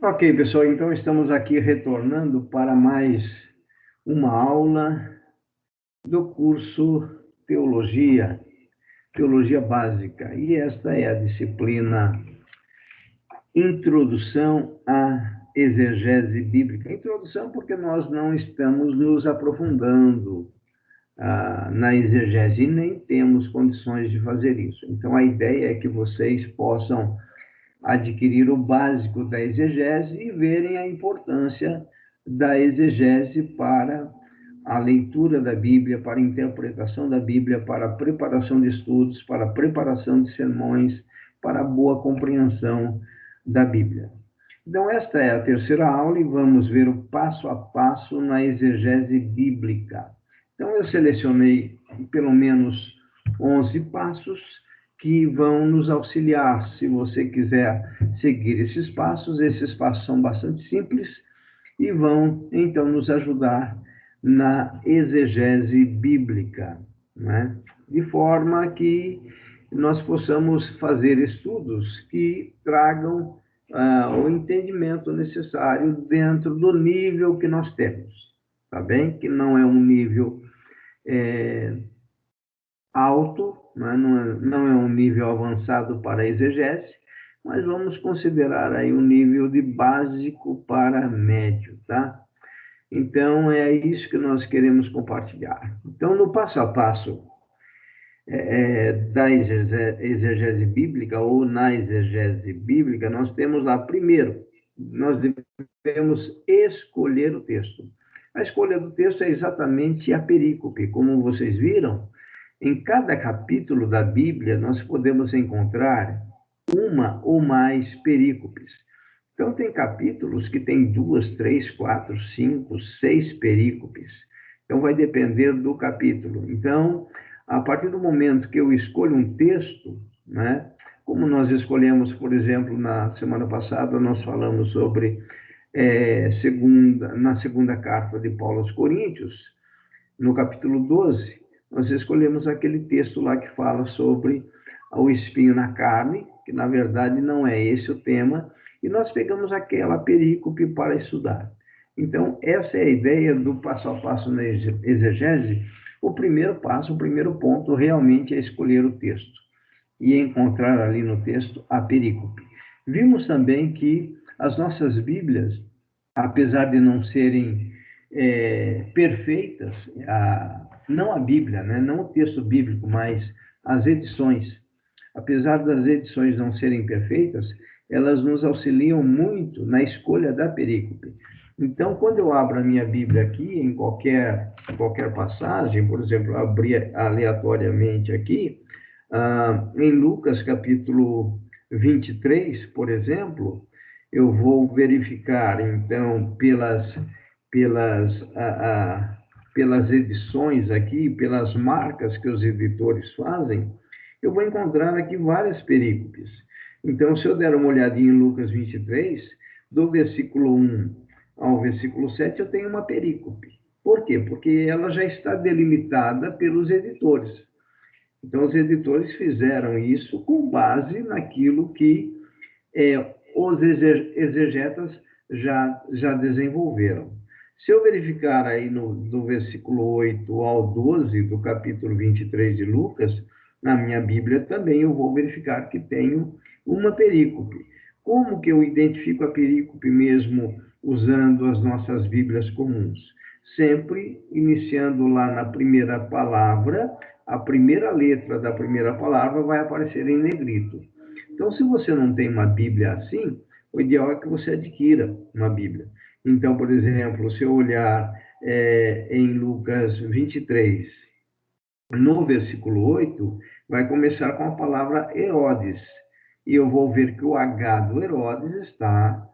Ok, pessoal, então estamos aqui retornando para mais uma aula do curso Teologia, Teologia Básica. E esta é a disciplina Introdução à Exegese Bíblica. Introdução porque nós não estamos nos aprofundando na exegese e nem temos condições de fazer isso. Então, a ideia é que vocês possam adquirir o básico da exegese e verem a importância da exegese para a leitura da Bíblia, para a interpretação da Bíblia, para a preparação de estudos, para a preparação de sermões, para a boa compreensão da Bíblia. Então, esta é a terceira aula e vamos ver o passo a passo na exegese bíblica. Então, eu selecionei pelo menos 11 passos que vão nos auxiliar. Se você quiser seguir esses passos são bastante simples e vão, então, nos ajudar na exegese bíblica, né? De forma que nós possamos fazer estudos que tragam o entendimento necessário dentro do nível que nós temos, tá bem? Que não é um nível alto, né? Não é um nível avançado para a exegese, mas vamos considerar aí um nível de básico para médio, tá? Então, é isso que nós queremos compartilhar. Então, no passo a passo da exegese bíblica ou na exegese bíblica, nós temos lá, primeiro, nós devemos escolher o texto. A escolha do texto é exatamente a perícope. Como vocês viram, em cada capítulo da Bíblia, nós podemos encontrar uma ou mais perícopes. Então, tem capítulos que tem 2, 3, 4, 5, 6 perícopes. Então, vai depender do capítulo. Então, a partir do momento que eu escolho um texto, né, como nós escolhemos, por exemplo, na semana passada, nós falamos sobre na segunda carta de Paulo aos Coríntios, no capítulo 12, nós escolhemos aquele texto lá que fala sobre o espinho na carne, que na verdade não é esse o tema, e nós pegamos aquela perícope para estudar. Então, essa é a ideia do passo a passo na exegese. O primeiro passo, o primeiro ponto, realmente é escolher o texto e encontrar ali no texto a perícope. Vimos também que as nossas Bíblias, apesar de não serem perfeitas, não a Bíblia, né? Não o texto bíblico, mas as edições, apesar das edições não serem perfeitas, elas nos auxiliam muito na escolha da perícope. Então, quando eu abro a minha Bíblia aqui, em qualquer passagem, por exemplo, abrir aleatoriamente aqui, em Lucas capítulo 23, por exemplo, eu vou verificar, então, pelas edições aqui, pelas marcas que os editores fazem, eu vou encontrar aqui várias perícopes. Então, se eu der uma olhadinha em Lucas 23, do versículo 1 ao versículo 7, eu tenho uma perícope. Por quê? Porque ela já está delimitada pelos editores. Então, os editores fizeram isso com base naquilo que os exegetas já desenvolveram. Se eu verificar aí do versículo 8 ao 12 do capítulo 23 de Lucas, na minha Bíblia também eu vou verificar que tenho uma perícope. Como que eu identifico a perícope mesmo usando as nossas Bíblias comuns? Sempre iniciando lá na primeira palavra, a primeira letra da primeira palavra vai aparecer em negrito. Então, se você não tem uma Bíblia assim, o ideal é que você adquira uma Bíblia. Então, por exemplo, se eu olhar em Lucas 23, no versículo 8, vai começar com a palavra Herodes. E eu vou ver que o H do Herodes está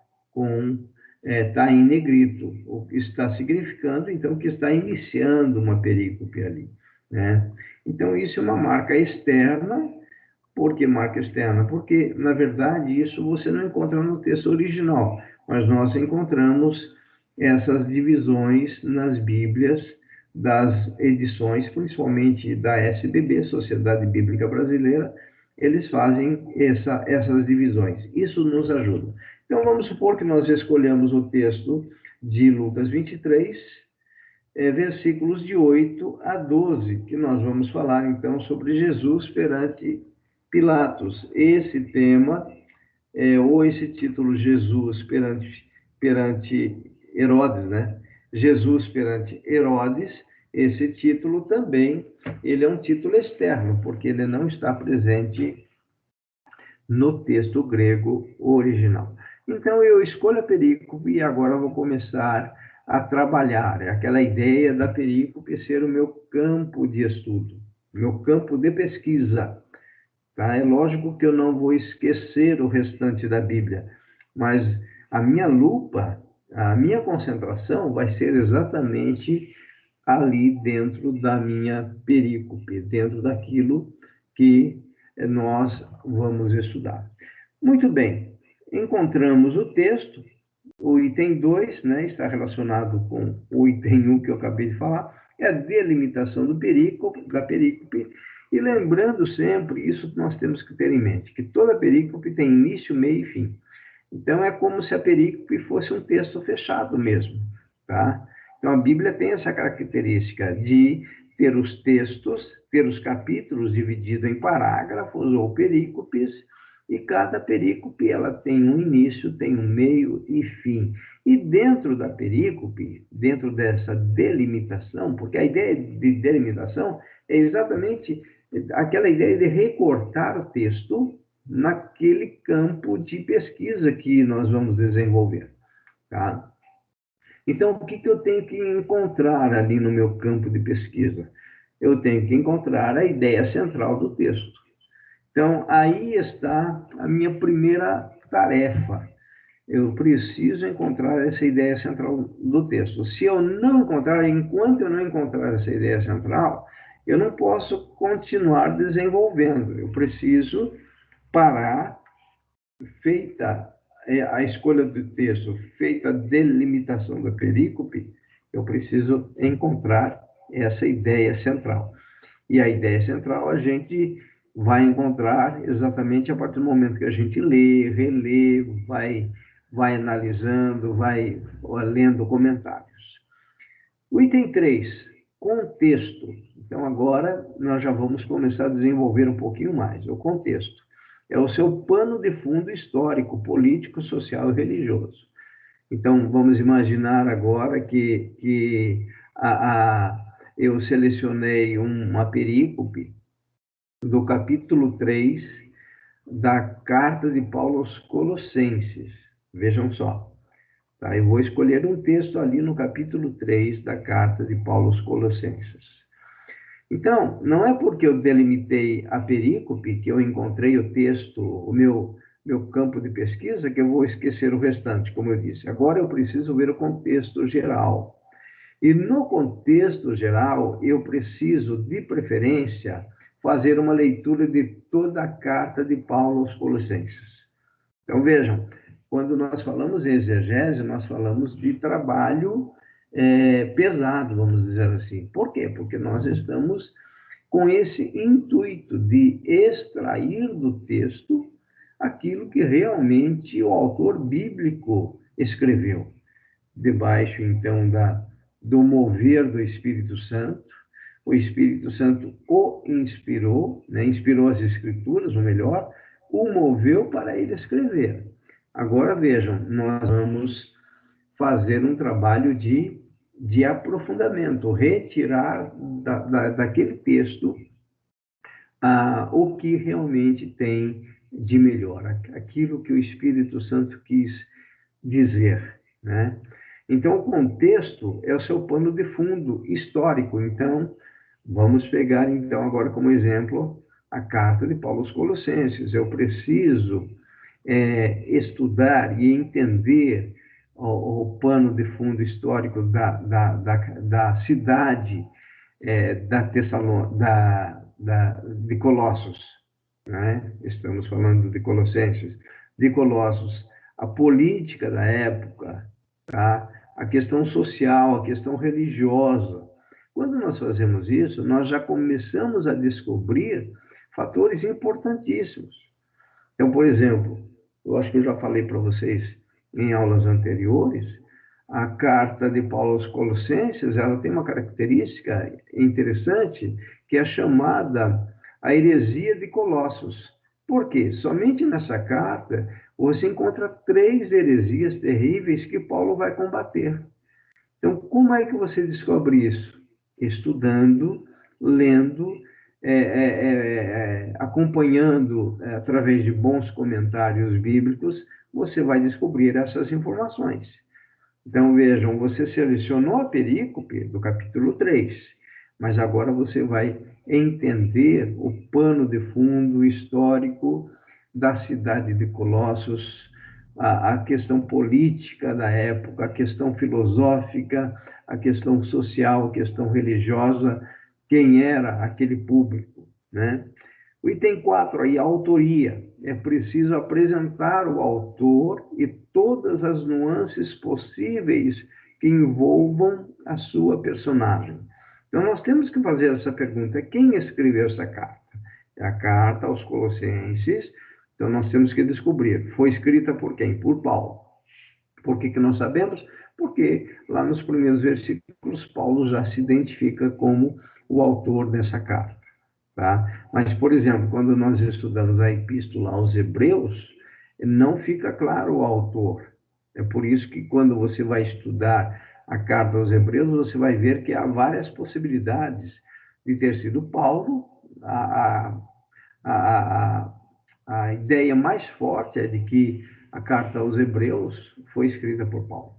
em negrito, o que está significando, então, que está iniciando uma perícope ali, né? Então, isso é uma marca externa. Por que marca externa? Porque, na verdade, isso você não encontra no texto original, mas nós encontramos essas divisões nas Bíblias das edições, principalmente da SBB, Sociedade Bíblica Brasileira, eles fazem essas divisões. Isso nos ajuda. Então, vamos supor que nós escolhamos o texto de Lucas 23, versículos de 8 a 12, que nós vamos falar, então, sobre Jesus perante Pilatos. Esse tema, ou esse título, Jesus perante Herodes, né? Jesus perante Herodes, esse título também, ele é um título externo, porque ele não está presente no texto grego original. Então, eu escolho a perícope e agora vou começar a trabalhar. É aquela ideia da perícope ser o meu campo de estudo, meu campo de pesquisa. Tá? É lógico que eu não vou esquecer o restante da Bíblia, mas a minha lupa, a minha concentração vai ser exatamente ali dentro da minha perícope, dentro daquilo que nós vamos estudar. Muito bem, encontramos o texto, o item 2, né, está relacionado com o item 1 que eu acabei de falar, é a delimitação da perícope, e lembrando sempre, isso nós temos que ter em mente, que toda perícope tem início, meio e fim. Então, é como se a perícope fosse um texto fechado mesmo, tá? Então, a Bíblia tem essa característica de ter os textos, ter os capítulos divididos em parágrafos ou perícopes, e cada perícope ela tem um início, tem um meio e fim. E dentro da perícope, dentro dessa delimitação, porque a ideia de delimitação é exatamente aquela ideia de recortar o texto naquele campo de pesquisa que nós vamos desenvolver, tá? Então, o que eu tenho que encontrar ali no meu campo de pesquisa? Eu tenho que encontrar a ideia central do texto. Então, aí está a minha primeira tarefa. Eu preciso encontrar essa ideia central do texto. Se eu não encontrar, enquanto eu não encontrar essa ideia central, eu não posso continuar desenvolvendo. Eu preciso parar, feita a escolha do texto, feita a delimitação da perícope, eu preciso encontrar essa ideia central. E a ideia central a gente vai encontrar exatamente a partir do momento que a gente lê, relê, vai analisando, vai lendo comentários. O item 3, contexto. Então, agora nós já vamos começar a desenvolver um pouquinho mais. O contexto é o seu pano de fundo histórico, político, social e religioso. Então, vamos imaginar agora que eu selecionei uma perícope do capítulo 3 da carta de Paulo aos Colossenses. Vejam só. Tá? Eu vou escolher um texto ali no capítulo 3 da carta de Paulo aos Colossenses. Então, não é porque eu delimitei a perícope, que eu encontrei o texto, o meu campo de pesquisa, que eu vou esquecer o restante, como eu disse. Agora eu preciso ver o contexto geral. E no contexto geral, eu preciso, de preferência, fazer uma leitura de toda a carta de Paulo aos Colossenses. Então, vejam, quando nós falamos em exegese, nós falamos de trabalho pesado, vamos dizer assim. Por quê? Porque nós estamos com esse intuito de extrair do texto aquilo que realmente o autor bíblico escreveu, debaixo, então, do mover do Espírito Santo. O Espírito Santo o inspirou, né? Inspirou as Escrituras, ou melhor, o moveu para ele escrever. Agora, vejam, nós vamos fazer um trabalho de aprofundamento, retirar daquele texto o que realmente tem de melhor, aquilo que o Espírito Santo quis dizer, né? Então, o contexto é o seu pano de fundo histórico. Então, vamos pegar, então, agora como exemplo, a carta de Paulo aos Colossenses. Eu preciso estudar e entender o pano de fundo histórico da cidade de Colossos, né? Estamos falando de Colossenses, de Colossos, a política da época, tá? A questão social, a questão religiosa. Quando nós fazemos isso, nós já começamos a descobrir fatores importantíssimos. Então, por exemplo, eu acho que eu já falei para vocês em aulas anteriores, a carta de Paulo aos Colossenses, ela tem uma característica interessante, que é chamada a heresia de Colossos. Por quê? Somente nessa carta você encontra 3 heresias terríveis que Paulo vai combater. Então, como é que você descobre isso? Estudando, lendo, acompanhando através de bons comentários bíblicos, você vai descobrir essas informações. Então, vejam, você selecionou a perícope do capítulo 3, mas agora você vai entender o pano de fundo histórico da cidade de Colossos, a questão política da época, a questão filosófica, a questão social, a questão religiosa, quem era aquele público, né? O item 4 aí, a autoria. É preciso apresentar o autor e todas as nuances possíveis que envolvam a sua personagem. Então, nós temos que fazer essa pergunta: quem escreveu essa carta? É a carta aos Colossenses. Então, nós temos que descobrir. Foi escrita por quem? Por Paulo. Por que nós sabemos? Porque lá nos primeiros versículos, Paulo já se identifica como o autor dessa carta. Tá? Mas, por exemplo, quando nós estudamos a epístola aos Hebreus, não fica claro o autor. É por isso que quando você vai estudar a carta aos Hebreus, você vai ver que há várias possibilidades de ter sido Paulo. A, a ideia mais forte é de que a carta aos Hebreus foi escrita por Paulo.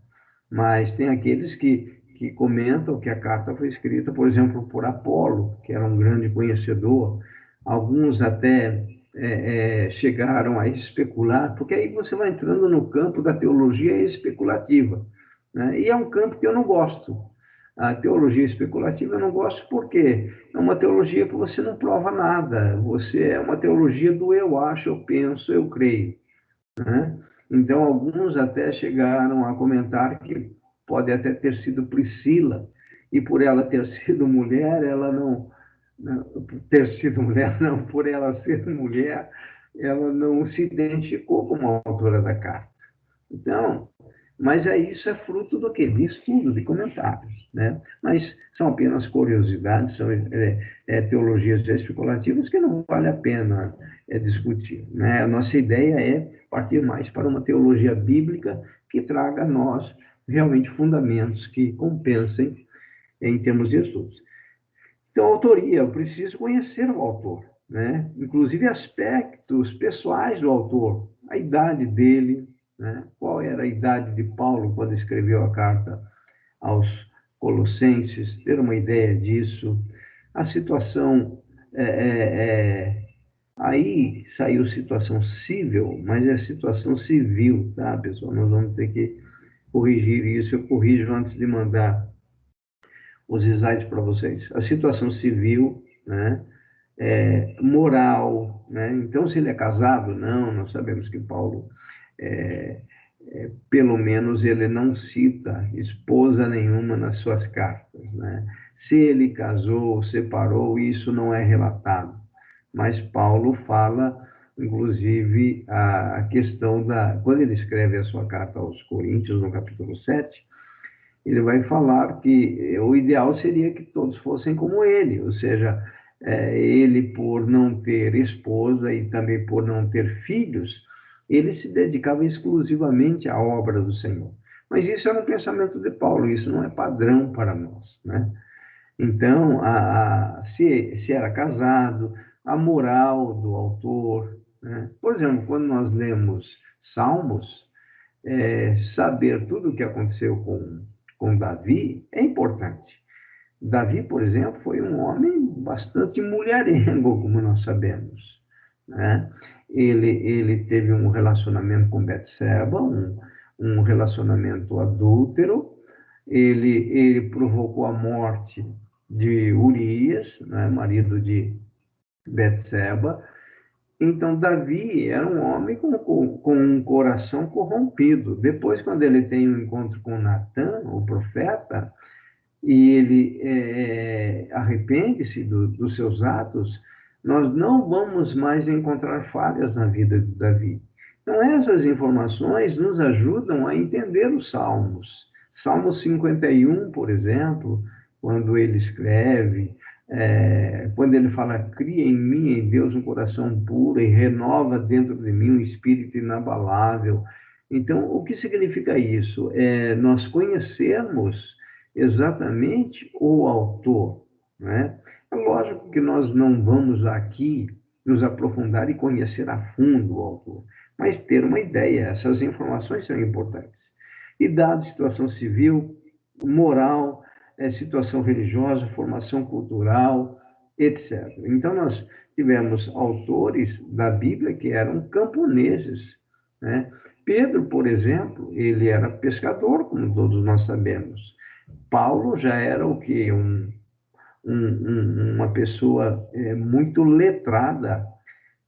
Mas tem aqueles que comentam que a carta foi escrita, por exemplo, por Apolo, que era um grande conhecedor. Alguns até chegaram a especular, porque aí você vai entrando no campo da teologia especulativa, né? E é um campo que eu não gosto. A teologia especulativa eu não gosto porque é uma teologia que você não prova nada. Você é uma teologia do eu acho, eu penso, eu creio, né? Então, alguns até chegaram a comentar que pode até ter sido Priscila, e por ela ter sido mulher, ela não ter sido mulher, não, por ela ser mulher, ela não se identificou como autora da carta. Então, mas aí isso é fruto do quê? De estudo, de comentários, né? Mas são apenas curiosidades, são teologias especulativas que não vale a pena discutir, né? A nossa ideia é partir mais para uma teologia bíblica que traga a nós realmente fundamentos que compensem em termos de estudos. Então, autoria, eu preciso conhecer o autor, né? Inclusive aspectos pessoais do autor, a idade dele, né? Qual era a idade de Paulo quando escreveu a carta aos Colossenses, ter uma ideia disso, a situação, aí saiu situação civil, mas é situação civil, tá, pessoal? Nós vamos ter que corrigir isso, eu corrijo antes de mandar os slides para vocês. A situação civil, né? Moral, né? Então, se ele é casado, não, nós sabemos que Paulo, pelo menos, ele não cita esposa nenhuma nas suas cartas, né? Se ele casou, separou, isso não é relatado. Mas Paulo fala, inclusive, a questão da... Quando ele escreve a sua carta aos Coríntios, no capítulo 7, ele vai falar que o ideal seria que todos fossem como ele, ou seja, ele, por não ter esposa e também por não ter filhos, ele se dedicava exclusivamente à obra do Senhor. Mas isso é um pensamento de Paulo, isso não é padrão para nós, né? Então, se era casado, a moral do autor, né? Por exemplo, quando nós lemos Salmos, saber tudo o que aconteceu com Davi é importante. Davi, por exemplo, foi um homem bastante mulherengo, como nós sabemos, né? Ele teve um relacionamento com Betseba, um relacionamento adúltero. Ele provocou a morte de Urias, né, marido de Betseba. Então, Davi era um homem com um coração corrompido. Depois, quando ele tem um encontro com Natã, o profeta, e ele arrepende-se dos seus atos, nós não vamos mais encontrar falhas na vida de Davi. Então, essas informações nos ajudam a entender os Salmos. Salmo 51, por exemplo, quando ele escreve, quando ele fala, cria em mim, em Deus, um coração puro e renova dentro de mim um espírito inabalável. Então, o que significa isso? É nós conhecermos exatamente o autor, né? É lógico que nós não vamos aqui nos aprofundar e conhecer a fundo o autor, mas ter uma ideia, essas informações são importantes. Idade, situação civil, moral, situação religiosa, formação cultural, etc. Então, nós tivemos autores da Bíblia que eram camponeses, né? Pedro, por exemplo, ele era pescador, como todos nós sabemos. Paulo já era o que? Uma pessoa muito letrada.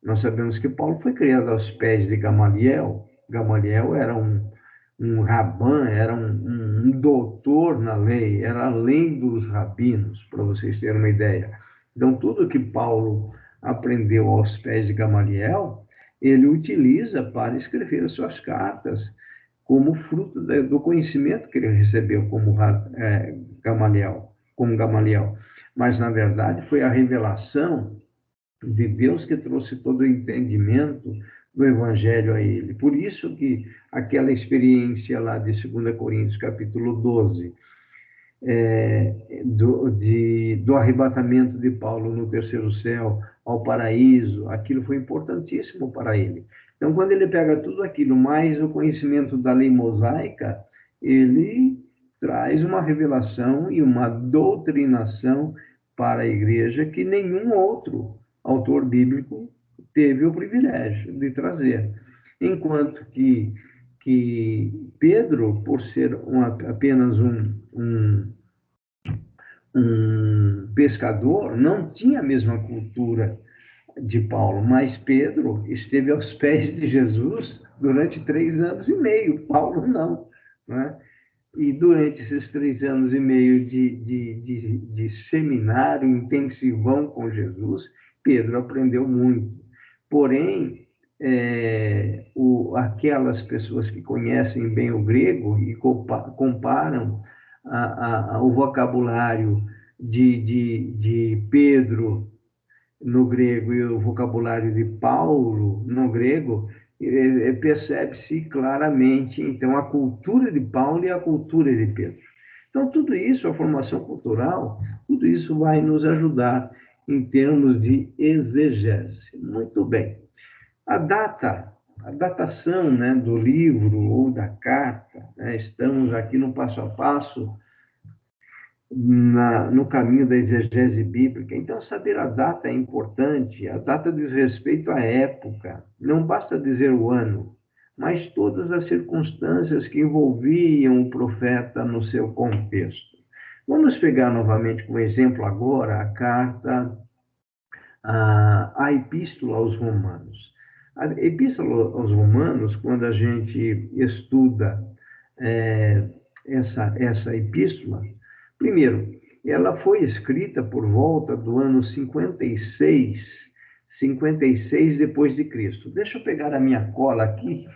Nós sabemos que Paulo foi criado aos pés de Gamaliel. Gamaliel era um rabã, era um doutor na lei, era além dos rabinos, para vocês terem uma ideia. Então, tudo que Paulo aprendeu aos pés de Gamaliel, ele utiliza para escrever as suas cartas, como fruto do conhecimento que ele recebeu como Gamaliel. Mas, na verdade, foi a revelação de Deus que trouxe todo o entendimento do Evangelho a ele. Por isso que aquela experiência lá de 2 Coríntios, capítulo 12, do arrebatamento de Paulo no terceiro céu ao paraíso, aquilo foi importantíssimo para ele. Então, quando ele pega tudo aquilo, mais o conhecimento da lei mosaica, ele traz uma revelação e uma doutrinação para a igreja que nenhum outro autor bíblico teve o privilégio de trazer. Enquanto que Pedro, por ser apenas um pescador, não tinha a mesma cultura de Paulo, mas Pedro esteve aos pés de Jesus durante 3 anos e meio, Paulo não, né? E durante esses 3 anos e meio de seminário intensivão com Jesus, Pedro aprendeu muito. Porém, aquelas pessoas que conhecem bem o grego e comparam o vocabulário de Pedro no grego e o vocabulário de Paulo no grego, percebe-se claramente, então, a cultura de Paulo e a cultura de Pedro. Então, tudo isso, a formação cultural, tudo isso vai nos ajudar em termos de exegese. Muito bem. A datação, né, do livro ou da carta, né, estamos aqui no passo a passo no caminho da exegese bíblica. Então, saber a data é importante. A data diz respeito à época. Não basta dizer o ano, mas todas as circunstâncias que envolviam o profeta no seu contexto. Vamos pegar novamente como exemplo agora a carta, a Epístola aos Romanos. A Epístola aos Romanos, quando a gente estuda essa epístola, primeiro, ela foi escrita por volta do ano 56 depois de Cristo. Deixa eu pegar a minha cola aqui,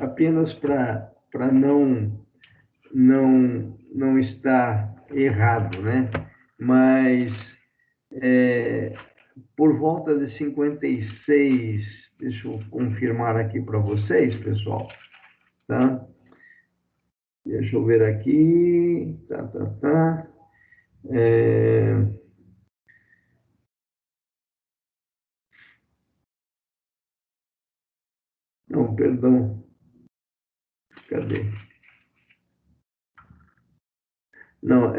apenas para não estar errado, né? Mas por volta de 56, deixa eu confirmar aqui para vocês, pessoal, tá? Deixa eu ver aqui. Tá. Não, perdão. Cadê? Não,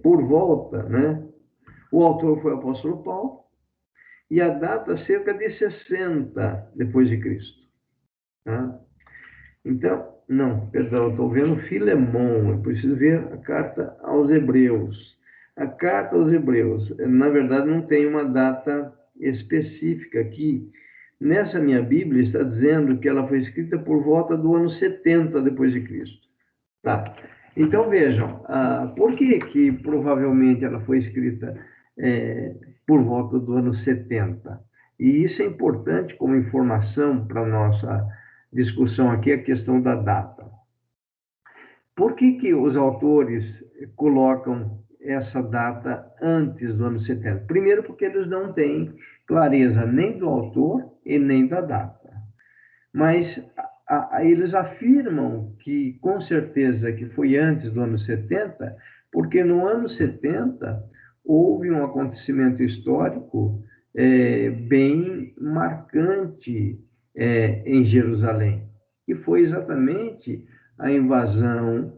por volta, né? O autor foi o apóstolo Paulo, e a data cerca de 60 depois de Cristo. Tá? Então, não, perdão, estou vendo Filemão, eu preciso ver a carta aos Hebreus. A carta aos Hebreus, na verdade, não tem uma data específica aqui. Nessa minha Bíblia está dizendo que ela foi escrita por volta do ano 70 depois de Cristo. Tá. Então, vejam, por que provavelmente ela foi escrita por volta do ano 70? E isso é importante como informação para a nossa discussão aqui, a questão da data. Por que os autores colocam essa data antes do ano 70? Primeiro, porque eles não têm clareza nem do autor e nem da data. Mas eles afirmam que, com certeza, que foi antes do ano 70, porque no ano 70 houve um acontecimento histórico bem marcante em Jerusalém, que foi exatamente a invasão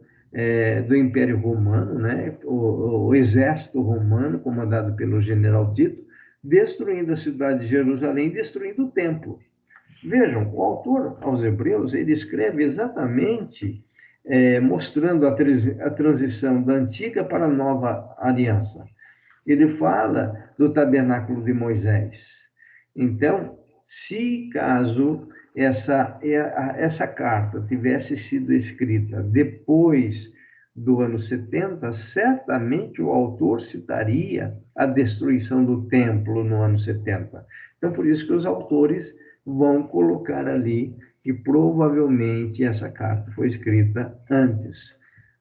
do Império Romano, né? O exército romano, comandado pelo general Tito, destruindo a cidade de Jerusalém, destruindo o templo. Vejam, o autor aos Hebreus, ele escreve exatamente mostrando a transição da antiga para a nova aliança. Ele fala do tabernáculo de Moisés. Então, se caso essa carta tivesse sido escrita depois do ano 70, certamente o autor citaria a destruição do templo no ano 70. Então, por isso que os autores vão colocar ali que provavelmente essa carta foi escrita antes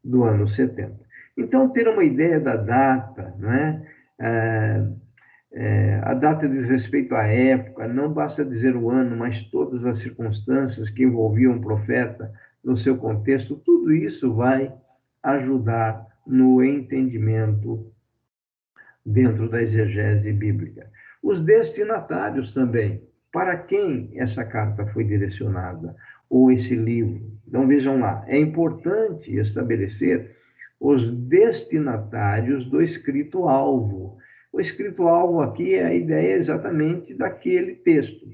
do ano 70. Então, ter uma ideia da data, né? A data diz respeito à época, não basta dizer o ano, mas todas as circunstâncias que envolviam o profeta no seu contexto, tudo isso vai ajudar no entendimento dentro da exegese bíblica. Os destinatários também, para quem essa carta foi direcionada, ou esse livro. Então, vejam lá, é importante estabelecer os destinatários do escrito-alvo. O escrito-alvo aqui é a ideia exatamente daquele texto.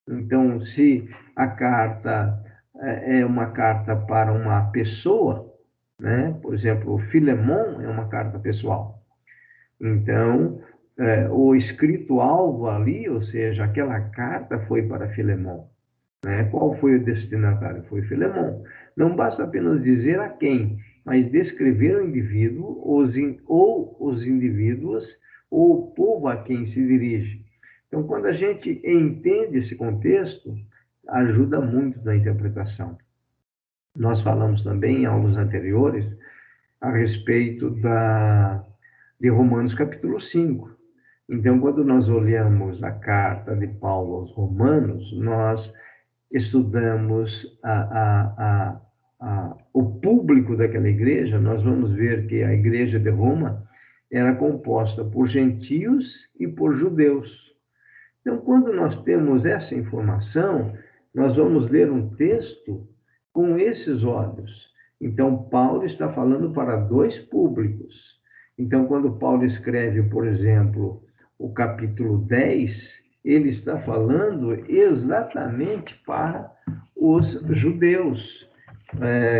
Então, se a carta é uma carta para uma pessoa, né? Por exemplo, o Filemon é uma carta pessoal. Então, o escrito-alvo ali, ou seja, aquela carta foi para Filemon. Né? Qual foi o destinatário? Foi Filemon. Não basta apenas dizer a quem, mas descrever o indivíduo, ou os indivíduos, ou o povo a quem se dirige. Então, quando a gente entende esse contexto, ajuda muito na interpretação. Nós falamos também em aulas anteriores a respeito de Romanos capítulo 5. Então, quando nós olhamos a carta de Paulo aos Romanos, nós estudamos o público daquela igreja, nós vamos ver que a igreja de Roma era composta por gentios e por judeus. Então, quando nós temos essa informação, nós vamos ler um texto com esses olhos. Então, Paulo está falando para dois públicos. Então, quando Paulo escreve, por exemplo, o capítulo 10, ele está falando exatamente para os judeus.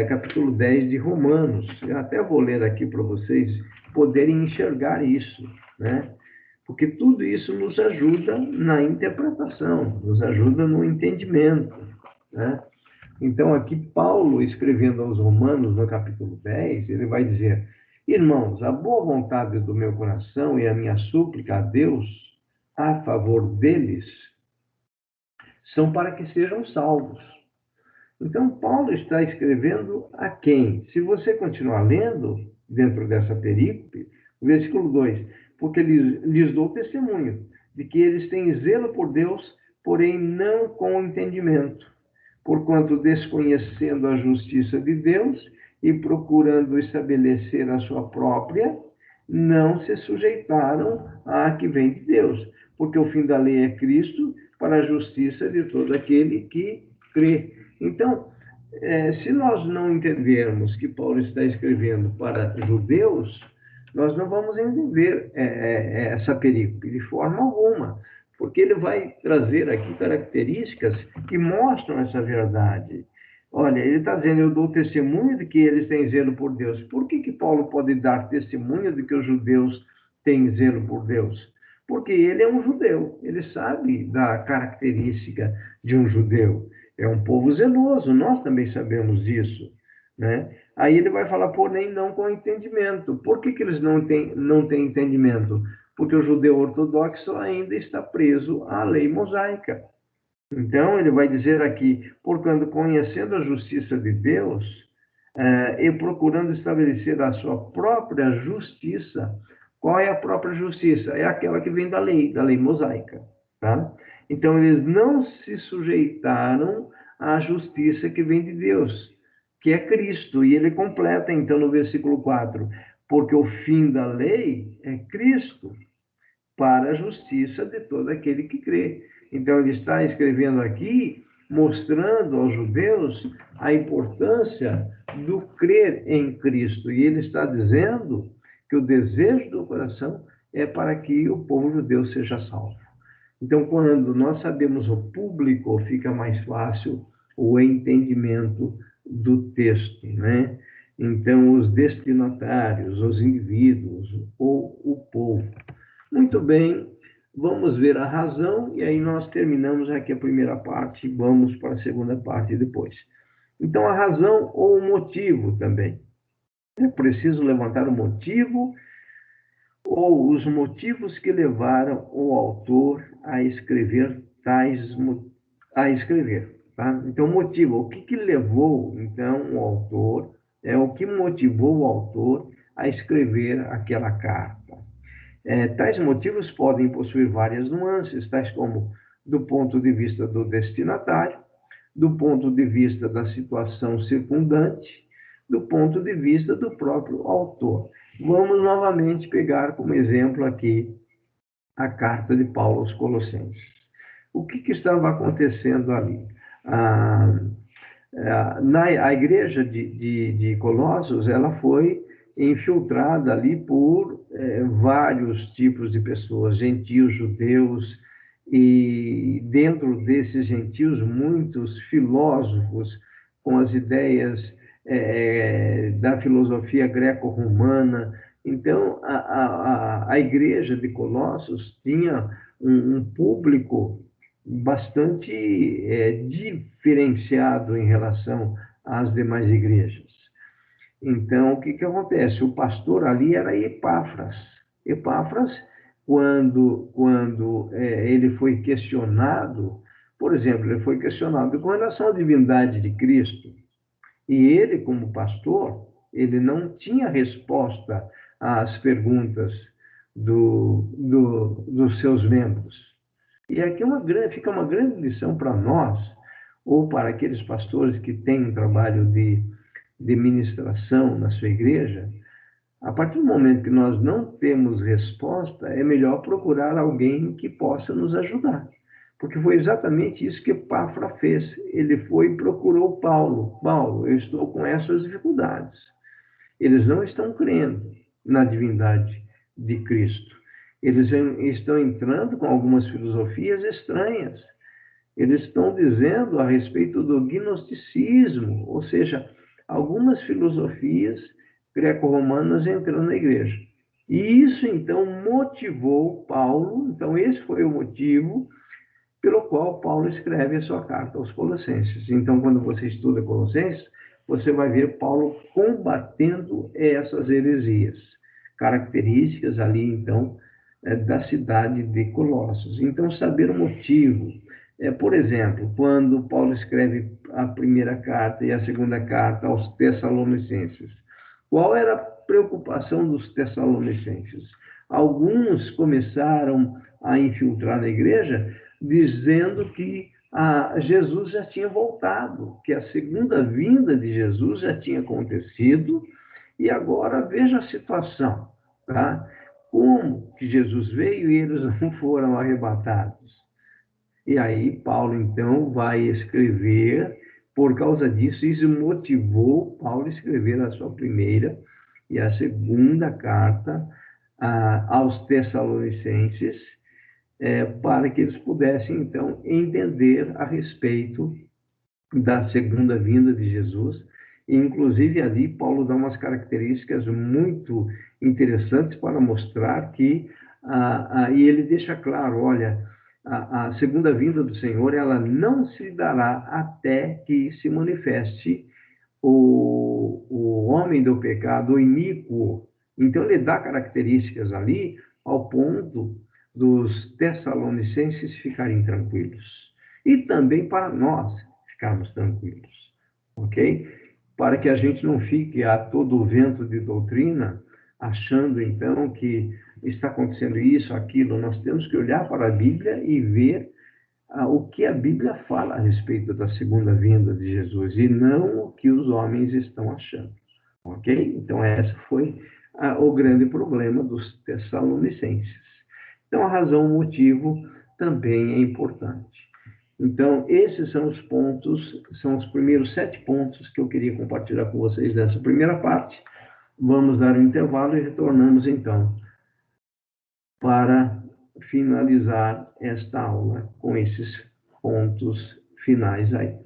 Capítulo 10 de Romanos. Eu até vou ler aqui para vocês poderem enxergar isso, né? Porque tudo isso nos ajuda na interpretação, nos ajuda no entendimento, né? Então, aqui Paulo, escrevendo aos Romanos, no capítulo 10, ele vai dizer: irmãos, a boa vontade do meu coração e a minha súplica a Deus a favor deles são para que sejam salvos. Então, Paulo está escrevendo a quem? Se você continuar lendo, dentro dessa perícope, o versículo 2, porque lhes dou testemunho de que eles têm zelo por Deus, porém não com entendimento, porquanto desconhecendo a justiça de Deus e procurando estabelecer a sua própria, não se sujeitaram à que vem de Deus, porque o fim da lei é Cristo para a justiça de todo aquele que crê. Então, se nós não entendermos que Paulo está escrevendo para judeus, nós não vamos entender essa perícope de forma alguma, porque ele vai trazer aqui características que mostram essa verdade. Olha, ele está dizendo: eu dou testemunho de que eles têm zelo por Deus. Por que Paulo pode dar testemunho de que os judeus têm zelo por Deus? Porque ele é um judeu, ele sabe da característica de um judeu. É um povo zeloso, nós também sabemos disso, né? Aí ele vai falar, porém, não com entendimento. Por que eles não têm entendimento? porque o judeu ortodoxo ainda está preso à lei mosaica. Então, ele vai dizer aqui, portanto, conhecendo a justiça de Deus, e procurando estabelecer a sua própria justiça. Qual é a própria justiça? É aquela que vem da lei mosaica. Tá? Então, eles não se sujeitaram à justiça que vem de Deus, que é Cristo. E ele completa, então, no versículo 4, porque o fim da lei é Cristo, para a justiça de todo aquele que crê. Então, ele está escrevendo aqui, mostrando aos judeus a importância do crer em Cristo. E ele está dizendo que o desejo do coração é para que o povo judeu seja salvo. Então, quando nós sabemos o público, fica mais fácil o entendimento do texto, né? Então, os destinatários, os indivíduos ou o povo. Muito bem, vamos ver a razão e aí nós terminamos aqui a primeira parte e vamos para a segunda parte depois. Então, a razão ou o motivo também. É preciso levantar o motivo ou os motivos que levaram o autor a escrever a escrever, tá? Então, motivo, o que levou então o autor, o que motivou o autor a escrever aquela carta. Tais motivos podem possuir várias nuances, tais como do ponto de vista do destinatário, do ponto de vista da situação circundante, do ponto de vista do próprio autor. Vamos novamente pegar como exemplo aqui a carta de Paulo aos Colossenses. O que estava acontecendo ali? A igreja de Colossos, ela foi infiltrada ali por vários tipos de pessoas, gentios, judeus, e dentro desses gentios, muitos filósofos com as ideias da filosofia greco-romana. Então, a igreja de Colossos tinha um público bastante diferenciado em relação às demais igrejas. Então, o que acontece? O pastor ali era Epáfras. Epáfras, quando ele foi questionado, por exemplo, ele foi questionado com relação à divindade de Cristo, e ele, como pastor, ele não tinha resposta às perguntas dos seus membros. E aqui fica uma grande lição para nós, ou para aqueles pastores que têm um trabalho de ministração na sua igreja. A partir do momento que nós não temos resposta, é melhor procurar alguém que possa nos ajudar. Porque foi exatamente isso que Epáfra fez. Ele foi e procurou Paulo. Paulo, eu estou com essas dificuldades. Eles não estão crendo na divindade de Cristo. Eles estão entrando com algumas filosofias estranhas. Eles estão dizendo a respeito do gnosticismo, ou seja, algumas filosofias greco-romanas entrando na igreja. E isso, então, motivou Paulo, então esse foi o motivo pelo qual Paulo escreve a sua carta aos Colossenses. Então, quando você estuda Colossenses, você vai ver Paulo combatendo essas heresias, características ali, então, da cidade de Colossos. Então, saber o motivo. Por exemplo, quando Paulo escreve a primeira carta e a segunda carta aos Tessalonicenses, qual era a preocupação dos Tessalonicenses? Alguns começaram a infiltrar na igreja dizendo que Jesus já tinha voltado, que a segunda vinda de Jesus já tinha acontecido, e agora veja a situação, tá? Como que Jesus veio e eles não foram arrebatados? E aí Paulo, então, vai escrever, por causa disso, isso motivou Paulo a escrever a sua primeira e a segunda carta aos Tessalonicenses, para que eles pudessem, então, entender a respeito da segunda vinda de Jesus. E, inclusive, ali, Paulo dá umas características muito interessantes para mostrar que, e ele deixa claro, olha, a segunda vinda do Senhor, ela não se dará até que se manifeste o homem do pecado, o iníquo. Então, ele dá características ali ao ponto dos tessalonicenses ficarem tranquilos. E também para nós ficarmos tranquilos, ok? Para que a gente não fique a todo vento de doutrina, achando, então, que está acontecendo isso, aquilo. Nós temos que olhar para a Bíblia e ver o que a Bíblia fala a respeito da segunda vinda de Jesus, e não o que os homens estão achando, ok? Então, esse foi o grande problema dos tessalonicenses. Então, a razão, o motivo também é importante. Então, esses são os pontos, são os primeiros 7 pontos que eu queria compartilhar com vocês nessa primeira parte. Vamos dar um intervalo e retornamos, então, para finalizar esta aula com esses pontos finais aí.